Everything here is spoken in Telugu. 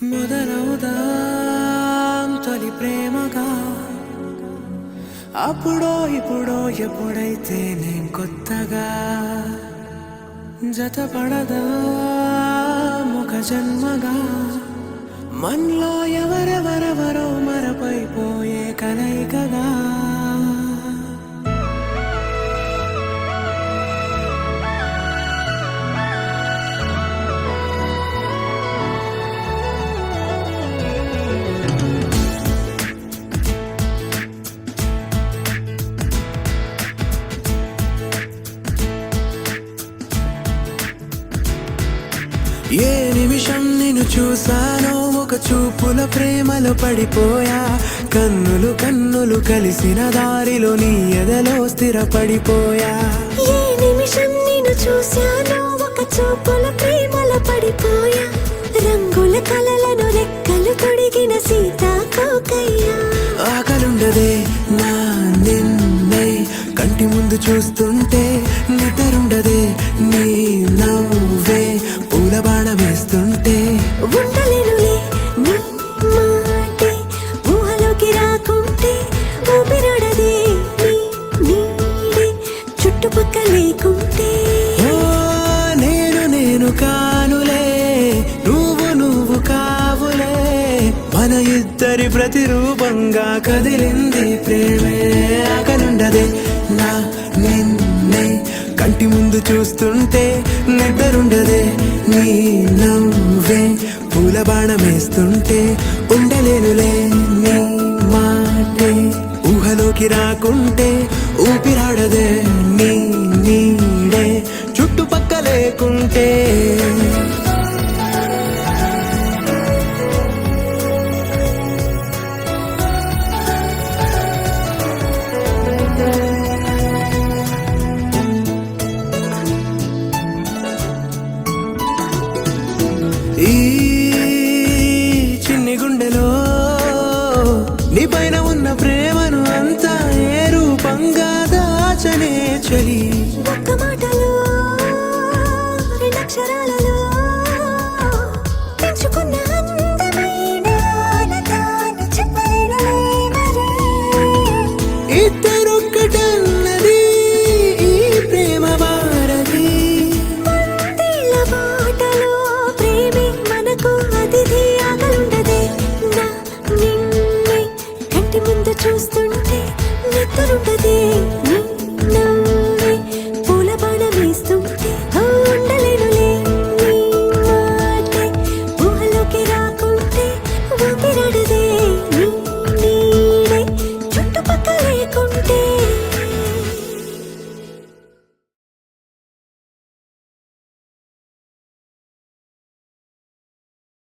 మొదలవుదాం తొలి ప్రేమగా అప్పుడో ఇప్పుడో ఎప్పుడైతే నేను కొత్తగా జతపడదా ఒక జన్మగా మనలో ఎవరెవరెవరో మరపైపోయే కలయికగా ఏ నిమిషం నిన్ను చూసానో ఒక చూపుల ప్రేమలో పడిపోయా కన్నులు కన్నులు కలిసిన దారిలో నీ ఎదలో స్థిరపడిపోయా ఏ నిమిషం నిన్ను చూసానో ఒక చూపుల ప్రేమలో పడిపోయా రంగుల కలలను రెక్కలు తొడిగిన సీతాకోకయ్యా ఆకలుండదే నా నిన్నే కంటి ముందు చూస్తుంటే నిద్రుండదే నీ నవ్వే పూల బాణ వేస్తుంటే ఉండలేనులే నీ మాటే ఊహలోకి రాకుంటే ఊపిరాడదే నీ నీడే చుట్టుపక్క లేకుంటే ఓ నేను కానులే నువ్వు కావులే మన ఇద్దరి ప్రతిరూపంగా కదిలింది ప్రేమే ఆకలుండదే నా నిన్నే కంటి ముందు చూస్తుంటే నిద్రుండదే నీ నవ్వే పూల బాణం వేస్తుంటే ఉండలేనులే నీ మాటే ఊహలోకి రాకుంటే ఊపిరాడదే నీ నీడే చుట్టుపక్క లేకుంటే ఈ